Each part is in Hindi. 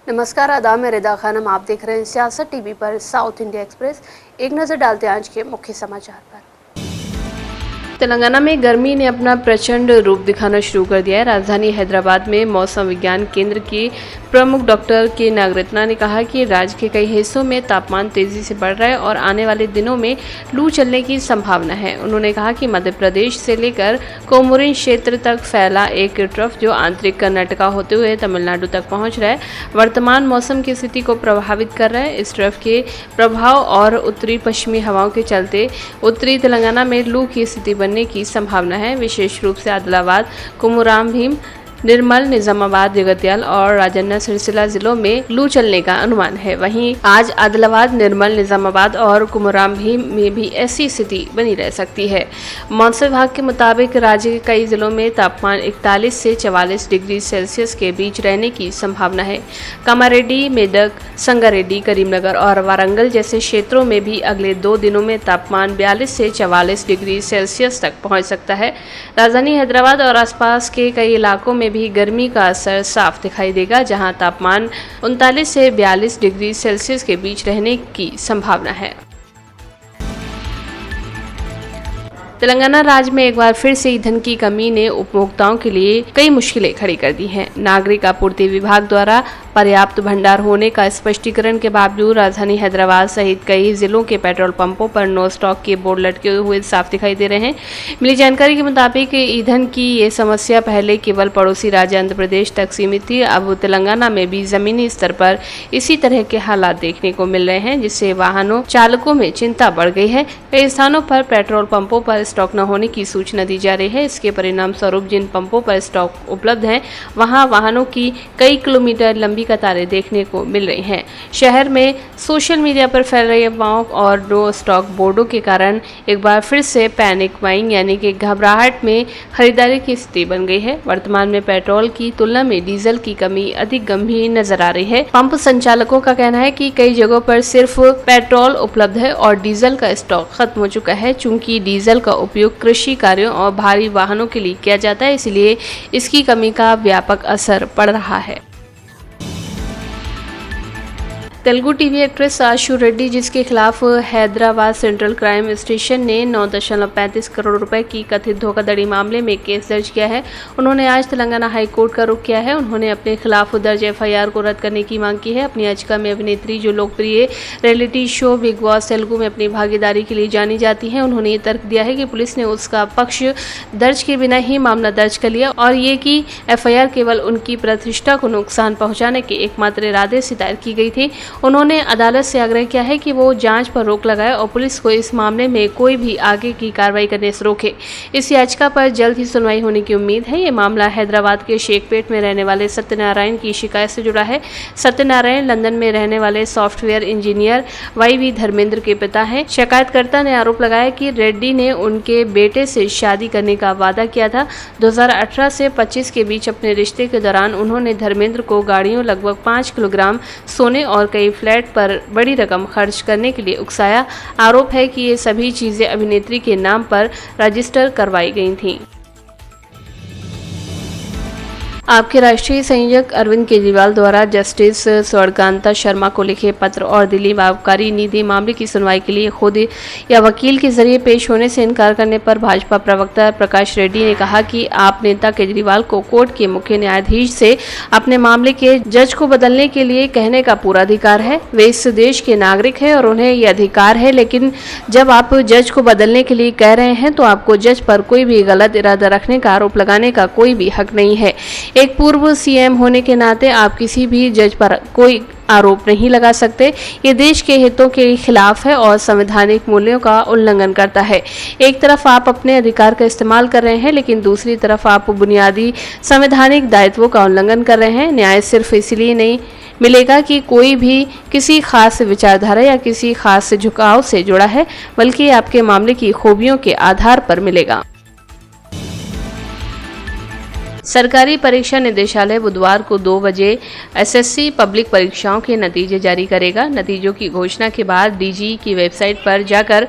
नमस्कार, आदाब, मैं रिदा खानम। आप देख रहे हैं सियासत टीवी पर साउथ इंडिया एक्सप्रेस। एक नज़र डालते हैं आज के मुख्य समाचार पर। तेलंगाना में गर्मी ने अपना प्रचंड रूप दिखाना शुरू कर दिया है। राजधानी हैदराबाद में मौसम विज्ञान केंद्र के प्रमुख डॉक्टर के नागरत्ना ने कहा कि राज्य के कई हिस्सों में तापमान तेजी से बढ़ रहा है और आने वाले दिनों में लू चलने की संभावना है। उन्होंने कहा कि मध्य प्रदेश से लेकर कोमुरिन क्षेत्र तक फैला एक ट्रफ जो आंतरिक कर्नाटका होते हुए तमिलनाडु तक पहुंच रहा है, वर्तमान मौसम की स्थिति को प्रभावित कर रहा है। इस ट्रफ के प्रभाव और उत्तरी पश्चिमी हवाओं के चलते उत्तरी तेलंगाना में लू की स्थिति बनने की संभावना है। विशेष रूप से आदिलाबाद, कोमुराम भीम, निर्मल, निजामाबाद, जगतियाल और राजन्ना सिरसिला जिलों में लू चलने का अनुमान है। वहीं आज आदिलाबाद, निर्मल, निजामाबाद और कुमराम भीम में भी ऐसी स्थिति बनी रह सकती है। मौसम विभाग के मुताबिक राज्य के कई जिलों में तापमान 41 से 44 डिग्री सेल्सियस के बीच रहने की संभावना है। कामारेड्डी, मेदक, संगारेड्डी, करीमनगर और वारंगल जैसे क्षेत्रों में भी अगले 2 दिनों में तापमान 42 से 44 डिग्री सेल्सियस तक पहुंच सकता है। राजधानी हैदराबाद और आसपास के कई इलाकों में भी गर्मी का असर साफ दिखाई देगा, जहां तापमान 39 से 42 डिग्री सेल्सियस के बीच रहने की संभावना है। तेलंगाना राज्य में एक बार फिर से ईंधन की कमी ने उपभोक्ताओं के लिए कई मुश्किलें खड़ी कर दी हैं। नागरिक आपूर्ति विभाग द्वारा पर्याप्त भंडार होने का स्पष्टीकरण के बावजूद राजधानी हैदराबाद सहित कई जिलों के पेट्रोल पंपों पर नो स्टॉक के बोर्ड लटके हुए साफ दिखाई दे रहे हैं। मिली जानकारी के मुताबिक ईंधन की ये समस्या पहले केवल पड़ोसी राज्य आंध्र प्रदेश तक सीमित थी। अब तेलंगाना में भी जमीनी स्तर पर इसी तरह के हालात देखने को मिल रहे हैं, जिससे वाहनों चालकों में चिंता बढ़ गई है। कई स्थानों पर पेट्रोल पंपों पर स्टॉक न होने की सूचना दी जा रही है। इसके परिणाम स्वरूप जिन पंपों पर स्टॉक उपलब्ध हैं, वहां वाहनों की कई किलोमीटर लंबी कतारें देखने को मिल रही हैं। शहर में सोशल मीडिया पर फैल रही अफवाहों और नो स्टॉक बोर्डों के कारण एक बार फिर से पैनिक बाइंग यानी कि घबराहट में खरीदारी की स्थिति बन गई है। वर्तमान में पेट्रोल की तुलना में डीजल की कमी अधिक गंभीर नजर आ रही है। पंप संचालकों का कहना है कि कई जगहों पर सिर्फ पेट्रोल उपलब्ध है और डीजल का स्टॉक खत्म हो चुका है। चूंकि डीजल का उपयोग कृषि कार्यों और भारी वाहनों के लिए किया जाता है, इसलिए इसकी कमी का व्यापक असर पड़ रहा है। तेलुगु टीवी एक्ट्रेस आशु रेड्डी, जिसके खिलाफ हैदराबाद सेंट्रल क्राइम स्टेशन ने 9.35 करोड़ रुपए की कथित धोखाधड़ी मामले में केस दर्ज किया है। उन्होंने आज तेलंगाना हाई कोर्ट का रुख किया है। उन्होंने अपने खिलाफ दर्ज एफआईआर को रद्द करने की मांग की है। अपनी याचिका में अभिनेत्री, जो लोकप्रिय reality show big boss Telugu में अपनी भागीदारी के लिए जानी जाती है, उन्होंने ये तर्क दिया है कि पुलिस ने उसका पक्ष दर्ज किए बिना ही मामला दर्ज कर लिया और ये कि एफआईआर केवल उनकी प्रतिष्ठा को नुकसान पहुंचाने के एकमात्र इरादे से दायर की गई थी। उन्होंने अदालत से आग्रह किया है कि वो जांच पर रोक लगाए और पुलिस को इस मामले में कोई भी आगे की कार्रवाई करने से रोके। इस याचिका पर जल्द ही सुनवाई होने की उम्मीद है। ये मामला हैदराबाद के शेखपेट में रहने वाले सत्यनारायण की शिकायत से जुड़ा है। सत्यनारायण लंदन में रहने वाले सॉफ्टवेयर इंजीनियर YV धर्मेंद्र के पिता हैं। शिकायतकर्ता ने आरोप लगाया कि रेड्डी ने उनके बेटे से शादी करने का वादा किया था। 2018 से 25 के बीच अपने रिश्ते के दौरान उन्होंने धर्मेंद्र को गाड़ियों, लगभग 5 किलोग्राम सोने और कई फ्लैट पर बड़ी रकम खर्च करने के लिए उकसाया। आरोप है कि ये सभी चीजें अभिनेत्री के नाम पर रजिस्टर करवाई गई थीं। आपके राष्ट्रीय संयोजक अरविंद केजरीवाल द्वारा जस्टिस स्वर्णकांता शर्मा को लिखे पत्र और दिल्ली आबकारी निधि मामले की सुनवाई के लिए खुद या वकील के जरिए पेश होने से इनकार करने पर भाजपा प्रवक्ता प्रकाश रेड्डी ने कहा कि आप नेता केजरीवाल को कोर्ट के मुख्य न्यायाधीश से अपने मामले के जज को बदलने के लिए कहने का पूरा अधिकार है। वे इस देश के नागरिक हैं और उन्हें यह अधिकार है, लेकिन जब आप जज को बदलने के लिए कह रहे हैं तो आपको जज पर कोई भी गलत इरादा रखने का आरोप लगाने का कोई भी हक नहीं है। एक पूर्व सीएम होने के नाते आप किसी भी जज पर कोई आरोप नहीं लगा सकते। ये देश के हितों के खिलाफ है और संवैधानिक मूल्यों का उल्लंघन करता है। एक तरफ आप अपने अधिकार का इस्तेमाल कर रहे हैं, लेकिन दूसरी तरफ आप बुनियादी संवैधानिक दायित्वों का उल्लंघन कर रहे हैं। न्याय सिर्फ इसलिए नहीं मिलेगा कि कोई भी किसी खास विचारधारा या किसी खास झुकाव से जुड़ा है, बल्कि आपके मामले की खूबियों के आधार पर मिलेगा। सरकारी परीक्षा निदेशालय बुधवार को 2 बजे एसएससी पब्लिक परीक्षाओं के नतीजे जारी करेगा। नतीजों की घोषणा के बाद डीजी की वेबसाइट पर जाकर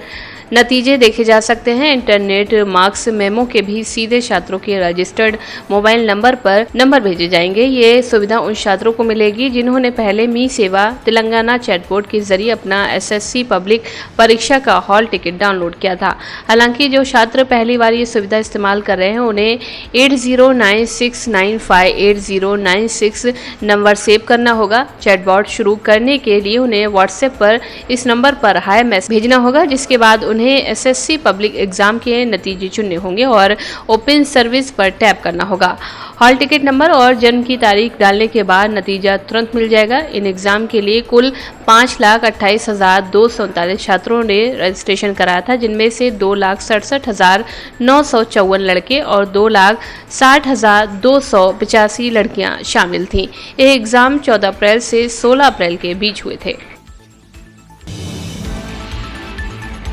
नतीजे देखे जा सकते हैं। इंटरनेट मार्क्स मेमो के भी सीधे छात्रों के रजिस्टर्ड मोबाइल नंबर पर नंबर भेजे जाएंगे। ये सुविधा उन छात्रों को मिलेगी जिन्होंने पहले मी सेवा तेलंगाना चैटबोट के जरिए अपना एसएससी पब्लिक परीक्षा का हॉल टिकट डाउनलोड किया था। हालांकि जो छात्र पहली बार ये सुविधा इस्तेमाल कर रहे हैं उन्हें 8096958096 नंबर सेव करना होगा। चैटबॉट शुरू करने के लिए उन्हें व्हाट्सएप पर इस नंबर पर हाय मैसेज भेजना होगा, जिसके बाद उन्हें एसएससी पब्लिक एग्जाम के नतीजे चुनने होंगे और ओपन सर्विस पर टैप करना होगा। हॉल टिकट नंबर और जन्म की तारीख डालने के बाद नतीजा तुरंत मिल जाएगा। इन एग्जाम के लिए कुल 5,28,239 छात्रों ने रजिस्ट्रेशन कराया था, जिनमें से 2,67,954 लड़के और 2,60,285 लड़कियां शामिल थीं। ये एग्जाम 14 अप्रैल से 16 अप्रैल के बीच हुए थे।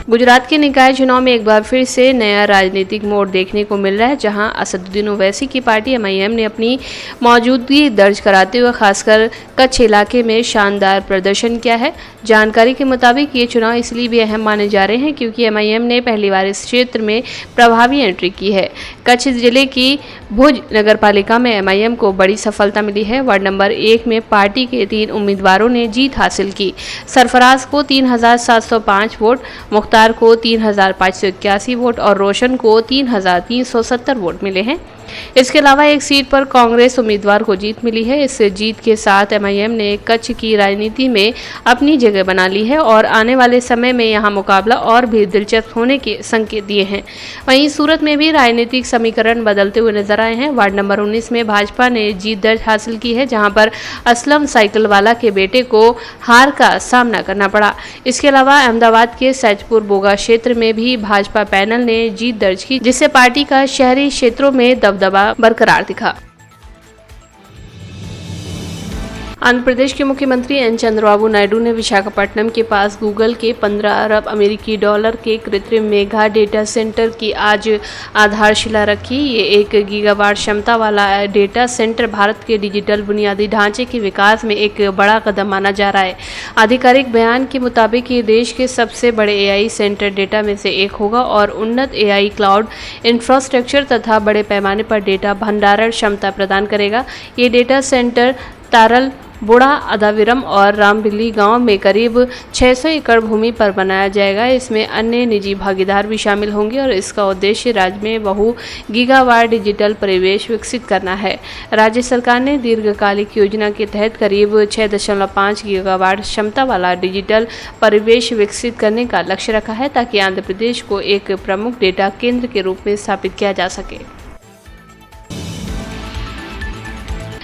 गुजरात के निकाय चुनाव में एक बार फिर से नया राजनीतिक मोड़ देखने को मिल रहा है, जहां असदुद्दीन ओवैसी की पार्टी एमआईएम ने अपनी मौजूदगी दर्ज कराते हुए खासकर कच्छ इलाके में शानदार प्रदर्शन किया है। जानकारी के मुताबिक ये चुनाव इसलिए भी अहम माने जा रहे हैं क्योंकि एमआईएम ने पहली बार इस क्षेत्र में प्रभावी एंट्री की है। कच्छ जिले की भुज नगरपालिका में एमआईएम को बड़ी सफलता मिली है। वार्ड नंबर 1 में पार्टी के 3 उम्मीदवारों ने जीत हासिल की। सरफराज को 3,705 वोट, मुख्तार को 3,581 वोट और रोशन को 3,370 वोट मिले हैं। इसके अलावा एक सीट पर कांग्रेस उम्मीदवार को जीत मिली है। इस जीत के साथ एमआईएम ने कच्छ की राजनीति में अपनी जगह बना ली है और आने वाले समय में यहां मुकाबला और भी दिलचस्प होने के संकेत दिए हैं। वहीं सूरत में भी राजनीतिक समीकरण बदलते हुए नजर आए हैं। वार्ड नंबर 19 में भाजपा ने जीत दर्ज हासिल की है, जहां पर असलम साइकिल वाला के बेटे को हार का सामना करना पड़ा। इसके अलावा अहमदाबाद के सैजपुर बोगा क्षेत्र में भी भाजपा पैनल ने जीत दर्ज की, जिससे पार्टी का शहरी क्षेत्रों में दबदबा बरकरार दिखा। आंध्र प्रदेश के मुख्यमंत्री एन चंद्रबाबू नायडू ने विशाखापट्टनम के पास गूगल के 15 अरब अमेरिकी डॉलर के कृत्रिम मेगा डेटा सेंटर की आज आधारशिला रखी। ये 1 गीगावाट क्षमता वाला डेटा सेंटर भारत के डिजिटल बुनियादी ढांचे के विकास में एक बड़ा कदम माना जा रहा है। आधिकारिक बयान के मुताबिक ये देश के सबसे बड़े एआई सेंटर डेटा में से एक होगा और उन्नत एआई क्लाउड इंफ्रास्ट्रक्चर तथा बड़े पैमाने पर डेटा भंडारण क्षमता प्रदान करेगा। ये डेटा सेंटर तारल बुढ़ा अदाविरम और रामबिल्ली गांव में करीब 600 एकड़ भूमि पर बनाया जाएगा। इसमें अन्य निजी भागीदार भी शामिल होंगे और इसका उद्देश्य राज्य में बहु गीगावाट डिजिटल परिवेश विकसित करना है। राज्य सरकार ने दीर्घकालिक योजना के तहत करीब 6.5 गीगावाट क्षमता वाला डिजिटल परिवेश विकसित करने का लक्ष्य रखा है, ताकि आंध्र प्रदेश को एक प्रमुख डेटा केंद्र के रूप में स्थापित किया जा सके।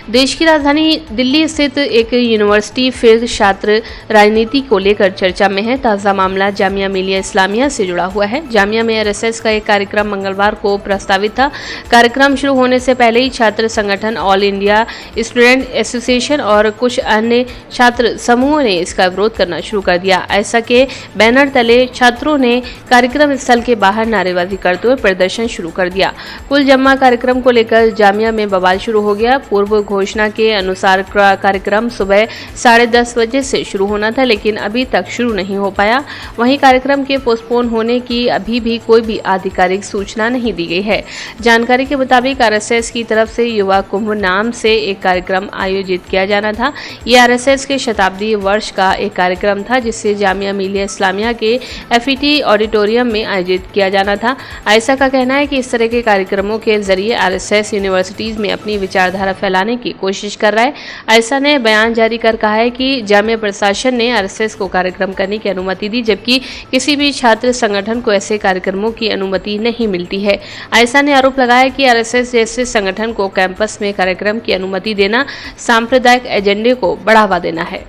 देश की राजधानी दिल्ली स्थित एक यूनिवर्सिटी फिर छात्र राजनीति को लेकर चर्चा में है। ताज़ा मामला जामिया मिलिया इस्लामिया से जुड़ा हुआ है। जामिया में आरएसएस का एक कार्यक्रम मंगलवार को प्रस्तावित था। कार्यक्रम शुरू होने से पहले ही छात्र संगठन ऑल इंडिया स्टूडेंट एसोसिएशन और कुछ अन्य छात्र समूहों ने इसका विरोध करना शुरू कर दिया। ऐसा के बैनर तले छात्रों ने कार्यक्रम स्थल के बाहर नारेबाजी करते हुए प्रदर्शन शुरू कर दिया। कुल जम्मा कार्यक्रम को लेकर जामिया में बवाल शुरू हो गया। पूर्व घोषणा के अनुसार कार्यक्रम सुबह 10:30 बजे से शुरू होना था, लेकिन अभी तक शुरू नहीं हो पाया। वहीं कार्यक्रम के पोस्टपोन होने की अभी भी कोई भी आधिकारिक सूचना नहीं दी गई है। जानकारी के मुताबिक आरएसएस की तरफ से युवा कुंभ नाम से एक कार्यक्रम आयोजित किया जाना था। यह आरएसएस के शताब्दी वर्ष का एक कार्यक्रम था, जिसे जामिया मिलिया इस्लामिया के एफईटी ऑडिटोरियम में आयोजित किया जाना था। ऐसा का कहना है कि इस तरह के कार्यक्रमों के जरिए आरएसएस यूनिवर्सिटीज में अपनी विचारधारा फैलाने की कोशिश कर रहा है। ऐसा ने बयान जारी कर कहा है कि जामिया प्रशासन ने आरएसएस को कार्यक्रम करने की अनुमति दी, जबकि किसी भी छात्र संगठन को ऐसे कार्यक्रमों की अनुमति नहीं मिलती है। ऐसा ने आरोप लगाया कि आरएसएस जैसे संगठन को कैंपस में कार्यक्रम की अनुमति देना सांप्रदायिक एजेंडे को बढ़ावा देना है।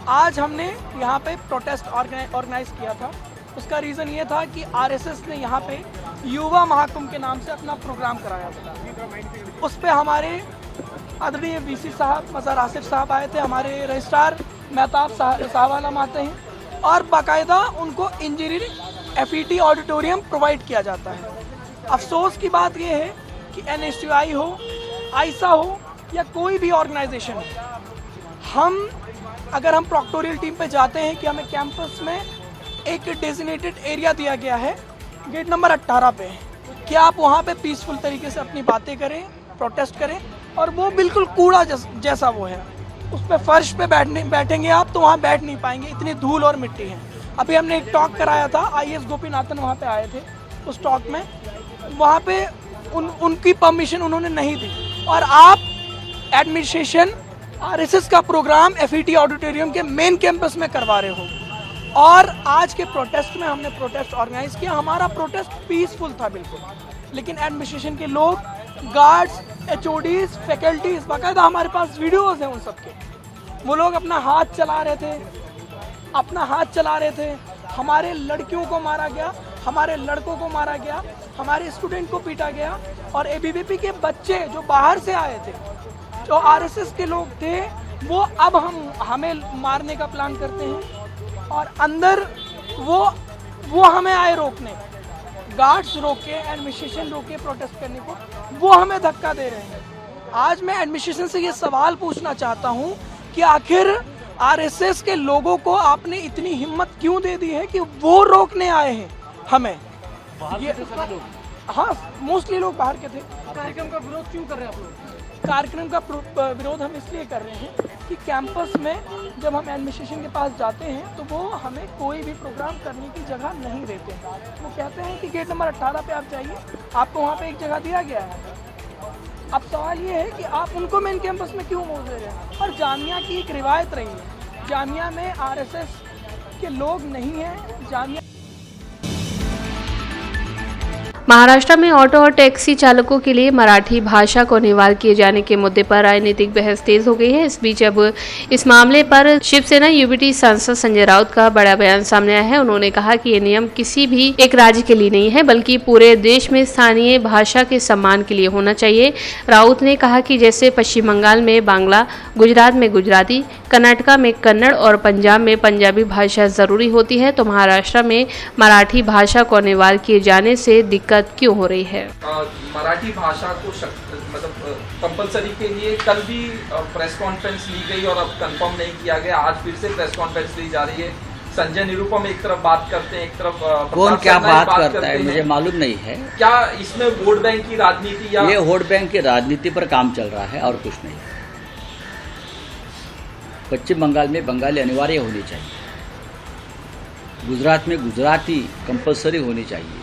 आज हमने यहाँ पे प्रोटेस्ट ऑर्गेनाइज किया था। उसका रीज़न ये था कि आरएसएस ने यहाँ पे युवा महाकुंभ के नाम से अपना प्रोग्राम कराया था। उस पे हमारे आदरणीय वीसी साहब मज़हर आसिफ साहब आए थे, हमारे रजिस्ट्रार मेहताब साहब आलम आते हैं और बाकायदा उनको इंजीनियरिंग एफईटी ऑडिटोरियम प्रोवाइड किया जाता है। अफसोस की बात यह है कि एनएसटीआई हो, आइसा हो या कोई भी ऑर्गेनाइजेशन हो, अगर हम प्रोक्टोरियल टीम पे जाते हैं कि हमें कैंपस में एक डेजिग्नेटेड एरिया दिया गया है गेट नंबर 18 पे कि आप वहाँ पे पीसफुल तरीके से अपनी बातें करें, प्रोटेस्ट करें। और वो बिल्कुल कूड़ा जैसा वो है, उस पर फर्श पे बैठेंगे आप तो वहाँ बैठ नहीं पाएंगे, इतनी धूल और मिट्टी है। अभी हमने एक टॉक कराया था, IAS गोपीनाथन वहाँ पे आए थे। उस टॉक में वहाँ पे उनकी परमिशन उन्होंने नहीं दी, और आप एडमिनिस्ट्रेशन RSS का प्रोग्राम FET ऑडिटोरियम के मेन कैंपस में करवा रहे हो। और आज के प्रोटेस्ट में हमने प्रोटेस्ट ऑर्गेनाइज किया। हमारा प्रोटेस्ट पीसफुल था बिल्कुल, लेकिन एडमिनिस्ट्रेशन के लोग, गार्ड्स, HODs, फैकल्टीज, बाकायदा हमारे पास वीडियोस हैं उन सबके, वो लोग अपना हाथ चला रहे थे। हमारे लड़कियों को मारा गया, हमारे लड़कों को मारा गया, हमारे स्टूडेंट को पीटा गया। और ABVP के बच्चे जो बाहर से आए थे, जो RSS के लोग थे, वो अब हमें मारने का प्लान करते हैं। और अंदर वो हमें आए रोकने, गार्ड्स रोके, एडमिनिस्ट्रेशन रोके प्रोटेस्ट करने को, वो हमें धक्का दे रहे हैं। आज मैं एडमिनिस्ट्रेशन से ये सवाल पूछना चाहता हूँ कि आखिर RSS के लोगों को आपने इतनी हिम्मत क्यों दे दी है कि वो रोकने आए हैं हमें? ये हाँ, मोस्टली लोग बाहर के थे। कार्यक्रम का विरोध क्यों कर रहे हैं आप लोग? कार्यक्रम का विरोध हम इसलिए कर रहे हैं कि कैंपस में जब हम एडमिनिस्ट्रेशन के पास जाते हैं तो वो हमें कोई भी प्रोग्राम करने की जगह नहीं देते। वो कहते हैं कि गेट नंबर 18 पे आप जाइए, आपको वहाँ पे एक जगह दिया गया है। अब सवाल ये है कि आप उनको मेन कैंपस में क्यों मोड़ दे रहे हैं? और जामिया की एक रिवायत रही है, जामिया में RSS के लोग नहीं हैं। जामिया महाराष्ट्र में ऑटो और टैक्सी चालकों के लिए मराठी भाषा को अनिवार्य किए जाने के मुद्दे पर राजनीतिक बहस तेज हो गई है। इस बीच अब इस मामले पर शिवसेना UBT सांसद संजय राउत का बड़ा बयान सामने आया है। उन्होंने कहा कि ये नियम किसी भी एक राज्य के लिए नहीं है, बल्कि पूरे देश में स्थानीय भाषा के सम्मान के लिए होना चाहिए। राउत ने कहा कि जैसे पश्चिम बंगाल में बांग्ला, गुजरात में गुजराती, कर्नाटका में कन्नड़ और पंजाब में पंजाबी भाषा जरूरी होती है, तो महाराष्ट्र में मराठी भाषा को अनिवार्य किए जाने से दिक्कत क्यों हो रही है? मराठी भाषा को मतलब कंपलसरी के लिए कल भी प्रेस कॉन्फ्रेंस ली गई और अब कंफर्म नहीं किया गया। आज फिर से प्रेस कॉन्फ्रेंस ली जा रही है। संजय निरुपम एक तरफ बात करते हैं, एक तरफ कौन क्या बात करता है मुझे मालूम नहीं है। क्या इसमें वोट बैंक की राजनीति या ये वोट बैंक की राजनीति पर काम चल रहा है और कुछ नहीं। पश्चिम बंगाल में बंगाली अनिवार्य होनी चाहिए, गुजरात में गुजराती कंपलसरी होनी चाहिए,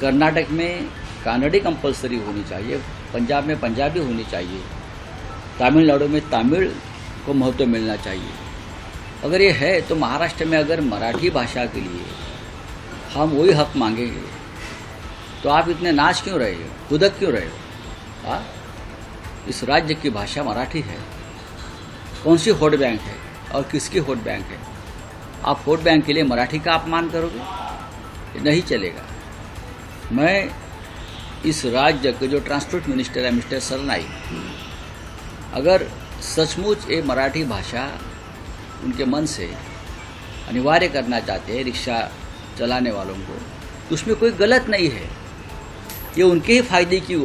कर्नाटक में कानड़ी कंपलसरी होनी चाहिए, पंजाब में पंजाबी होनी चाहिए, तमिलनाडु में तमिल को महत्व मिलना चाहिए। अगर ये है तो महाराष्ट्र में अगर मराठी भाषा के लिए हम वही हक मांगेंगे तो आप इतने नाच क्यों रहे हो, खुदक क्यों रहे हो? इस राज्य की भाषा मराठी है। कौन सी वोट बैंक है और किसकी वोट बैंक है? आप वोट बैंक के लिए मराठी का अपमान करोगे? ये नहीं चलेगा। मैं इस राज्य के जो ट्रांसपोर्ट मिनिस्टर है मिस्टर सरनाई, अगर सचमुच ये मराठी भाषा उनके मन से अनिवार्य करना चाहते हैं रिक्शा चलाने वालों को, तो उसमें कोई गलत नहीं है। ये उनके ही फायदे की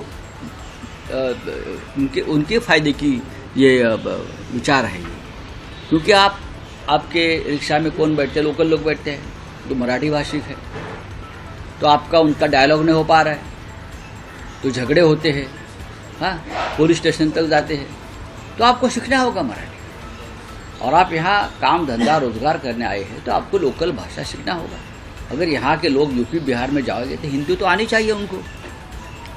उनके फायदे की ये विचार है। क्योंकि आपके रिक्शा में कौन बैठते हैं? लोकल लोग बैठते हैं तो मराठी भाषिक है, तो आपका उनका डायलॉग नहीं हो पा रहा है तो झगड़े होते हैं, हाँ, पुलिस स्टेशन तक जाते हैं। तो आपको सीखना होगा मराठी। और आप यहाँ काम धंधा रोजगार करने आए हैं तो आपको लोकल भाषा सीखना होगा। अगर यहाँ के लोग यूपी बिहार में जाओगे तो हिंदी तो आनी चाहिए उनको।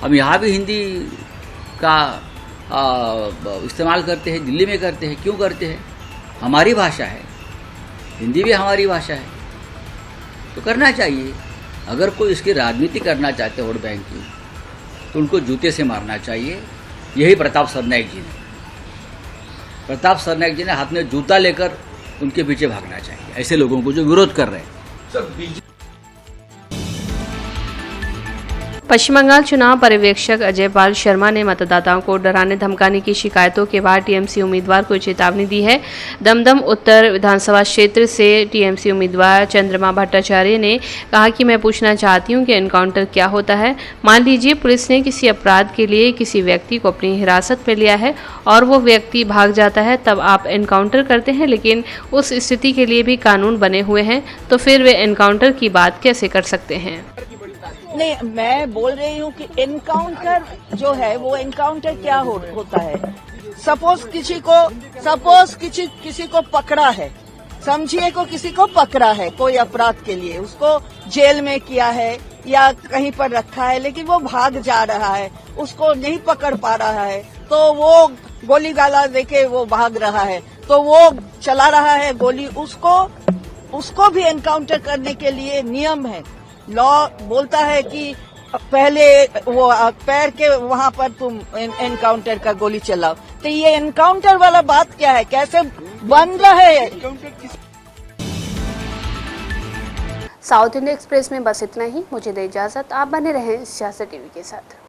हम यहाँ भी हिंदी का इस्तेमाल करते हैं, दिल्ली में करते हैं। क्यों करते हैं? हमारी भाषा है, हिंदी भी हमारी भाषा है, तो करना चाहिए। अगर कोई इसकी राजनीति करना चाहते वोट बैंक की तो उनको जूते से मारना चाहिए। यही प्रताप सरनाईक जी ने हाथ में जूता लेकर उनके पीछे भागना चाहिए, ऐसे लोगों को जो विरोध कर रहे हैं। पश्चिम बंगाल चुनाव पर्यवेक्षक अजय पाल शर्मा ने मतदाताओं को डराने धमकाने की शिकायतों के बाद टीएमसी उम्मीदवार को चेतावनी दी है। दमदम उत्तर विधानसभा क्षेत्र से टीएमसी उम्मीदवार चंद्रमा भट्टाचार्य ने कहा कि मैं पूछना चाहती हूं कि एनकाउंटर क्या होता है। मान लीजिए पुलिस ने किसी अपराध के लिए किसी व्यक्ति को अपनी हिरासत में लिया है और वो व्यक्ति भाग जाता है, तब आप एनकाउंटर करते हैं, लेकिन उस स्थिति के लिए भी कानून बने हुए हैं, तो फिर वे एनकाउंटर की बात कैसे कर सकते हैं। नहीं, मैं बोल रही हूँ कि एनकाउंटर जो है वो एनकाउंटर क्या होता है। सपोज किसी को पकड़ा है, समझिए को किसी को पकड़ा है कोई अपराध के लिए, उसको जेल में किया है या कहीं पर रखा है, लेकिन वो भाग जा रहा है, उसको नहीं पकड़ पा रहा है, तो वो गोली गाला देके वो भाग रहा है, तो वो चला रहा है गोली, उसको भी एनकाउंटर करने के लिए नियम है। लॉ बोलता है कि पहले वो पैर के वहां पर तुम एनकाउंटर का गोली चलाओ। तो ये एनकाउंटर वाला बात क्या है, कैसे बन रहा है। साउथ इंडिया एक्सप्रेस में बस इतना ही। मुझे दे इजाजत। आप बने रहें सियासत टीवी के साथ।